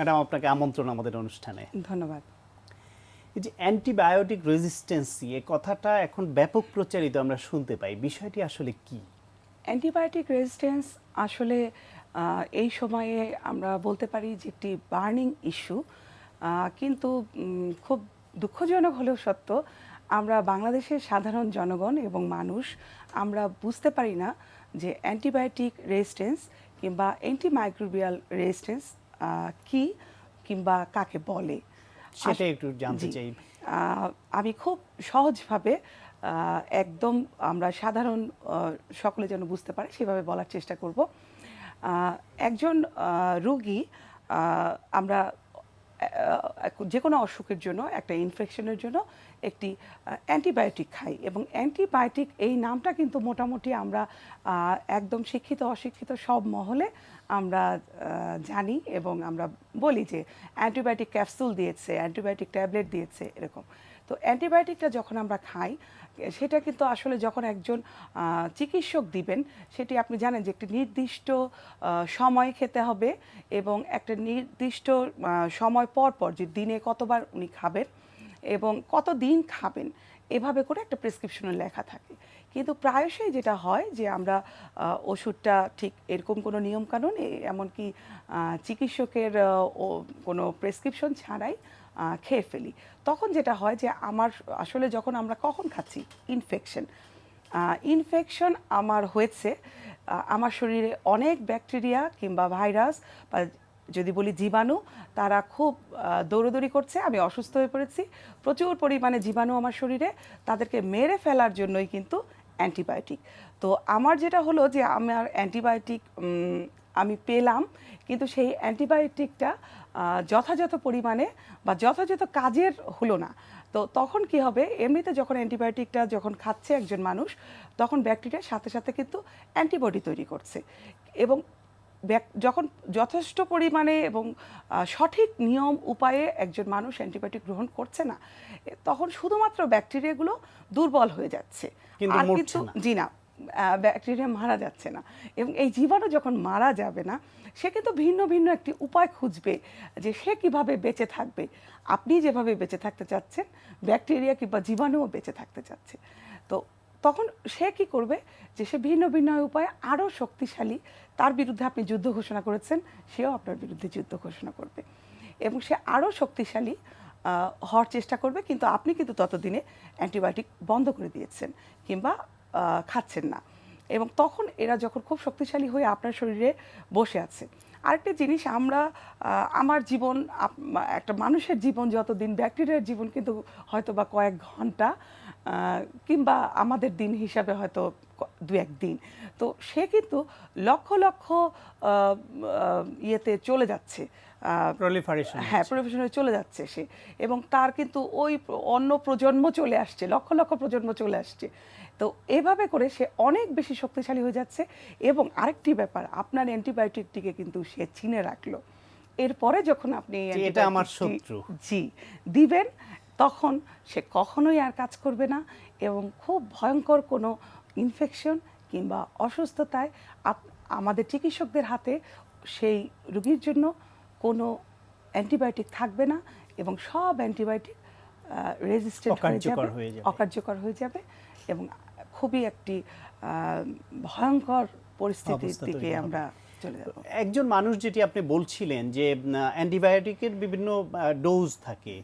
Madam, আপনাকে আমন্ত্রণ আমাদের অনুষ্ঠানে। ধন্যবাদ। এই যে অ্যান্টিবায়োটিক রেজিস্ট্যান্সি, এই কথাটা এখন ব্যাপক প্রচারিত আমরা শুনতে পাই, বিষয়টি আসলে কি? অ্যান্টিবায়োটিক রেজিস্ট্যান্স আসলে এই সময়ে আমরা বলতে পারি যে একটি বার্নিং ইস্যু, কিন্তু খুব দুঃখজনক হলেও সত্য, আমরা বাংলাদেশের সাধারণ জনগণ এবং মানুষ আমরা বুঝতে পারি না যে অ্যান্টিবায়োটিক রেজিস্ট্যান্স কিংবা অ্যান্টিমাইক্রোবিয়াল রেজিস্ট্যান্স কি কিংবা কাকে বলে, সেটা একটু জানতে চাই। আমি খুব সহজভাবে একদম আমরা সাধারণ সকলে যেন বুঝতে পারে সেভাবে বলার চেষ্টা করব। একজন রোগী, আমরা যে কোনো অসুখের জন্য, একটা ইনফেকশনের জন্য একটি অ্যান্টিবায়োটিক খাই, এবং অ্যান্টিবায়োটিক এই নামটা কিন্তু মোটামুটি আমরা একদম শিক্ষিত অশিক্ষিত সব মহলে আমরা জানি, এবং আমরা বলি যে অ্যান্টিবায়োটিক ক্যাপসুল দিয়েছে, অ্যান্টিবায়োটিক ট্যাবলেট দিয়েছে, এরকম। তো অ্যান্টিবায়োটিকটা যখন আমরা খাই, সেটা কিন্তু আসলে যখন একজন চিকিৎসক দিবেন, সেটি আপনি জানেন যে একটি নির্দিষ্ট সময় খেতে হবে, এবং একটা নির্দিষ্ট সময় পর পর যে দিনে কতবার উনি খাবেন এবং কত দিন খাবেন, এভাবে করে একটা প্রেসক্রিপশনে লেখা থাকে। কিন্তু প্রায়শই যেটা হয় যে আমরা ওষুধটা ঠিক এরকম কোনো নিয়মকানুন, এমনকি চিকিৎসকের কোনো প্রেসক্রিপশন ছাড়াই খেয়ে ফেলি। তখন যেটা হয় যে আমার আসলে যখন আমরা কখন খাচ্ছি, ইনফেকশন আমার হয়েছে, আমার শরীরে অনেক ব্যাকটেরিয়া কিংবা ভাইরাস বা যদি বলি জীবাণু, তারা খুব দৌড়দৌড়ি করছে, আমি অসুস্থ হয়ে পড়েছি, প্রচুর পরিমাণে জীবাণু আমার শরীরে, তাদেরকে মেরে ফেলার জন্যই কিন্তু অ্যান্টিবায়োটিক। তো আমার যেটা হলো যে আমার অ্যান্টিবায়োটিক আমি পেলাম, কিন্তু সেই অ্যান্টিবায়োটিকটা যথাযথ পরিমাণে বা যথাযথ কাজের হলো না। তো তখন কি হবে, এমনিতে যখন অ্যান্টিবায়োটিকটা যখন খাচ্ছে একজন মানুষ, তখন ব্যাকটেরিয়ার সাথে সাথে কিন্তু অ্যান্টিবডি তৈরি করছে, এবং যখন যথেষ্ট পরিমাণে এবং সঠিক নিয়ম উপায়ে একজন মানুষ অ্যান্টিবায়োটিক গ্রহণ করছে না, তখন শুধুমাত্র ব্যাকটেরিয়াগুলো দুর্বল হয়ে যাচ্ছে, আর কিন্তু জি না, ব্যাকটেরিয়া মারা যাচ্ছে না। এবং এই জীবাণু যখন মারা যাবে না, সে কিন্তু ভিন্ন ভিন্ন একটি উপায় খুঁজবে যে সে কিভাবে বেঁচে থাকবে। আপনি যেভাবে বেঁচে থাকতে চাচ্ছেন, ব্যাকটেরিয়া কিংবা জীবাণুও বেঁচে থাকতে চাচ্ছে। তো তখন সে কি করবে, যে সে ভিন্ন ভিন্ন উপায়ে আরও শক্তিশালী, তার বিরুদ্ধে আপনি যুদ্ধ ঘোষণা করেছেন, সেও আপনার বিরুদ্ধে যুদ্ধ ঘোষণা করবে, এবং সে আরও শক্তিশালী হওয়ার চেষ্টা করবে, কিন্তু আপনি কিন্তু ততদিনে অ্যান্টিবায়োটিক বন্ধ করে দিয়েছেন কিংবা খাচ্ছেন না, এবং তখন এরা যখন খুব শক্তিশালী হয়ে আপনার শরীরে বসে আছে। আরেকটা জিনিস, আমরা আমার জীবন, একটা মানুষের জীবন যতদিন, ব্যাকটেরিয়ার জীবন কিন্তু হয়তো বা কয়েক ঘন্টা, কিংবা আমাদের দিন হিসাবে হয়তো দু এক দিন। তো সে কিন্তু লক্ষ লক্ষ ইয়েতে চলে যাচ্ছে, প্রলিফারেশনে চলে যাচ্ছে সে, এবং তার কিন্তু ওই অন্য প্রজন্ম চলে আসছে, লক্ষ লক্ষ প্রজন্ম চলে আসছে। তো এভাবে করে সে অনেক বেশি শক্তিশালী হয়ে যাচ্ছে। এবং আরেকটি ব্যাপার, আপনার অ্যান্টিবায়োটিকটিকে কিন্তু সে চিনে রাখলো, এরপরে যখন আপনি এটা আমার শত্রু জি দিবেন, তখন সে কখনোই আর কাজ করবে না, এবং খুব ভয়ঙ্কর কোনো ইনফেকশন কিংবা অসুস্থতায় আমাদের চিকিৎসকদের হাতে সেই রোগীর জন্য কোনো অ্যান্টিবায়োটিক থাকবে না, এবং সব অ্যান্টিবায়োটিক রেজিস্ট্যান্ট হয়ে যাবে, অকার্যকর হয়ে যাবে, এবং খুবই একটি ভয়ঙ্কর পরিস্থিতির দিকে আমরা চলে যাব। একজন মানুষ, যেটি আপনি বলছিলেন যে অ্যান্টিবায়োটিকের বিভিন্ন ডোজ থাকে,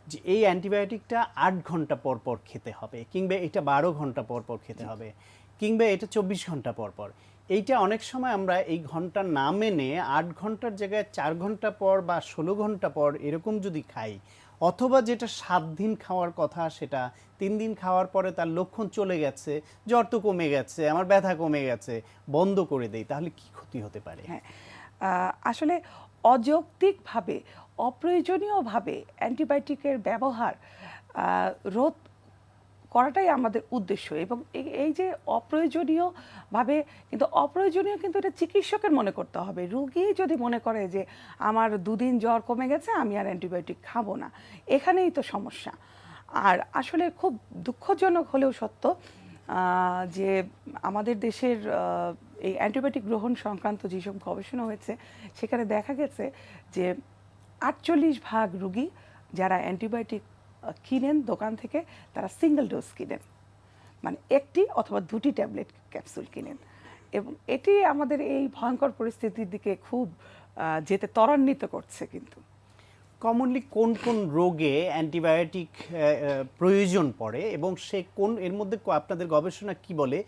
যে এই অ্যান্টিবায়োটিকটা 8 ঘন্টা পর পর খেতে হবে, কিংবা এটা 12 ঘন্টা পর পর খেতে হবে, কিংবা এটা 24 ঘন্টা পর পর। এইটা অনেক সময় আমরা এই ঘন্টা না মেনে 8 ঘন্টার জায়গায় 4 ঘন্টা পর বা 16 ঘন্টা পর এরকম যদি খাই, অথবা যেটা 7 দিন খাওয়ার কথা সেটা 3 দিন খাওয়ার পরে তার লক্ষণ চলে গেছে, জ্বর তো কমে গেছে, আমার ব্যথা কমে গেছে, বন্ধ করে দেই, তাহলে কি ক্ষতি হতে পারে? হ্যাঁ, আসলে অযৌক্তিকভাবে, অপ্রয়োজনীয়ভাবে অ্যান্টিবায়োটিকের ব্যবহার রোধ করাটাই আমাদের উদ্দেশ্য, এবং এই যে অপ্রয়োজনীয়ভাবে, কিন্তু অপ্রয়োজনীয় কিন্তু এটা চিকিৎসকের মনে করতে হবে। রোগী যদি মনে করে যে আমার 2 দিন জ্বর কমে গেছে, আমি আর অ্যান্টিবায়োটিক খাবো না, এখানেই তো সমস্যা। আর আসলে খুব দুঃখজনক হলেও সত্য যে আমাদের দেশের এই অ্যান্টিবায়োটিক গ্রহণ সংক্রান্ত যেসব গবেষণা হয়েছে, সেখানে দেখা গেছে যে 48% রুগী যারা অ্যান্টিবায়োটিক কিনেন দোকান থেকে তারা সিঙ্গেল ডোজ কিনেন, মানে একটি অথবা দুটি ট্যাবলেট ক্যাপসুল কিনেন, এবং এটি আমাদের এই ভয়ঙ্কর পরিস্থিতির দিকে খুব যেতে ত্বরান্বিত করছে। কিন্তু কমনলি কোন কোন রোগে অ্যান্টিবায়োটিক প্রয়োজন পড়ে এবং সে কোন এর মধ্যে আপনাদের গবেষণা কি বলে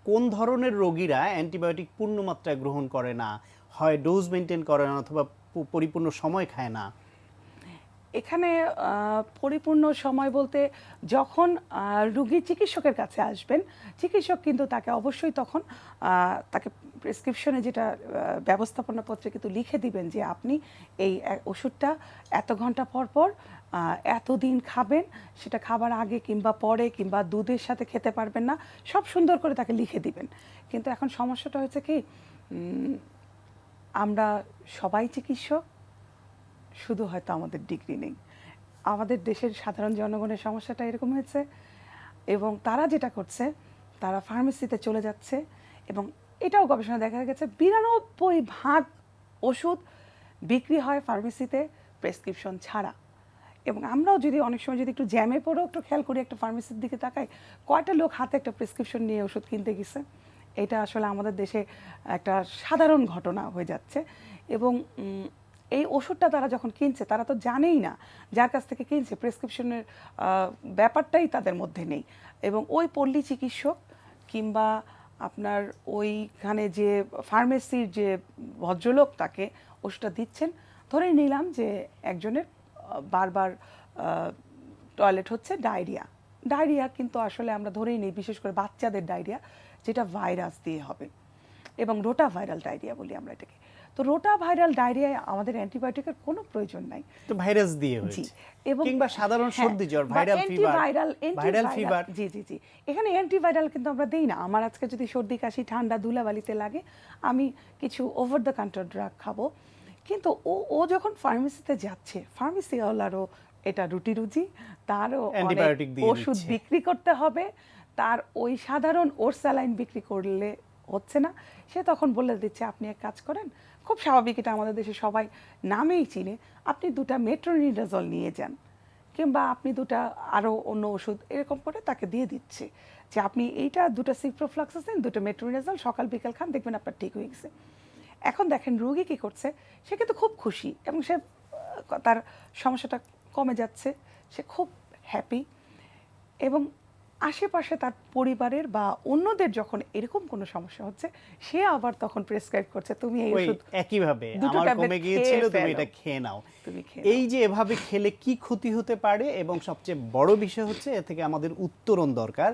কোন ধরনের রোগীরা অ্যান্টিবায়োটিক পূর্ণ মাত্রায় গ্রহণ করে না, হয় ডোজ মেনটেন করে না অথবা পরিপূর্ণ সময় খায় না? এখানে পরিপূর্ণ সময় বলতে যখন রুগী চিকিৎসকের কাছে আসবেন, চিকিৎসক কিন্তু তাকে অবশ্যই তখন তাকে প্রেসক্রিপশনে যেটা ব্যবস্থাপনা পত্রে কিন্তু লিখে দিবেন যে আপনি এই ওষুধটা এত ঘন্টা পর পর এতদিন খাবেন, সেটা খাবার আগে কিংবা পরে কিংবা দুধের সাথে খেতে পারবেন না, সব সুন্দর করে তাকে লিখে দিবেন। কিন্তু এখন সমস্যাটা হয়েছে কি, আমরা সবাই চিকিৎসক, শুধু হয়তো আমাদের ডিগ্রি নেই। আমাদের দেশের সাধারণ জনগণের সমস্যাটা এরকম হয়েছে, এবং তারা যেটা করছে তারা ফার্মেসিতে চলে যাচ্ছে, এবং এটাও গবেষণা দেখা গেছে 92% ওষুধ বিক্রি হয় ফার্মেসিতে প্রেসক্রিপশন ছাড়া। এবং আমরাও যদি অনেক সময় যদি একটু জ্যামে পড়েও একটু খেয়াল করি, একটা ফার্মেসির দিকে তাকাই, কয়টা লোক হাতে একটা প্রেসক্রিপশন নিয়ে ওষুধ কিনতে গেছে। এটা আসলে আমাদের দেশে একটা সাধারণ ঘটনা হয়ে যাচ্ছে। এবং এই ওষুধটা তারা যখন কিনছে তারা তো জানেই না যার কাছ থেকে কিনছে, প্রেসক্রিপশনের ব্যাপারটাই তাদের মধ্যে নেই। এবং ওই পল্লী চিকিৎসক কিংবা আপনার ওইখানে যে ফার্মেসির যে ভদ্রলোক তাকে ওষুধটা দিচ্ছেন, ধরেই নিলাম যে একজনের বারবার টয়লেট হচ্ছে, ডায়রিয়া কিন্তু আসলে আমরা ধরেই নিই বিশেষ করে বাচ্চাদের ডায়রিয়া, যেটা ভাইরাস দিয়ে হবে, এবং রোটা ভাইরাল ডায়রিয়া বলি আমরা এটাকে। তো রোটা ভাইরাল ডায়রিয়ায় আমাদের অ্যান্টিবায়োটিকের কোনো প্রয়োজন নাই, তো ভাইরাস দিয়ে হয়েছে, এবং কিংবা সাধারণ সর্দি জ্বর, ভাইরাল ফিভার। জি জি জি, এখানে অ্যান্টিভাইরাল কিন্তু আমরা দেই না। আমার আজকে যদি সর্দি কাশি ঠান্ডা ধুলাবালিতে লাগে, আমি কিছু ওভার দ্য কাউন্টার ড্রাগ খাবো, কিন্তু ও যখন ফার্মেসিতে যাচ্ছে, ফার্মেসিওয়ালারও এটা রুজি, তারও অ্যান্টিবায়োটিক দিয়ে ওষুধ দিচ্ছে। বিক্রি করতে হবে, তার ওই সাধারণ ওরসালাইন বিক্রি করলে হচ্ছে না, সে তখন বলে দিচ্ছে আপনি এক কাজ করেন, খুব স্বাভাবিক, এটা আমাদের দেশে সবাই নামেই চিনে, আপনি 2টা মেট্রোনিডাজল নিয়ে যান, কিংবা আপনি 2টা আরও অন্য ওষুধ এরকম করে তাকে দিয়ে দিচ্ছে যে আপনি এইটা 2টা সিপ্রোফ্লক্সাসিন 2টা মেট্রোনিডাজল সকাল বিকাল খান, দেখবেন আপনার ঠিক হয়ে গেছে। এখন দেখেন রোগী কী করছে, সে কিন্তু খুব খুশি এবং সে তার সমস্যাটা কমে যাচ্ছে, সে খুব হ্যাপি, এবং আশেপাশে তার পরিবারের বা অন্যদের যখন এরকম কোনো সমস্যা হচ্ছে, সে আবার তখন প্রেসক্রাইব করছে তুমি এই ওষুধ একইভাবে দুটো আমার ট্যাবলেট কমে গিয়েছিল, খেয়ে তুমি ফেলো। এটা খেয়ে নাও। তুমি খেয়ে এই যে এভাবে খেলে কি ক্ষতি হতে পারে, এবং সবচেয়ে বড় বিষয় হচ্ছে এ থেকে আমাদের উত্তরণ দরকার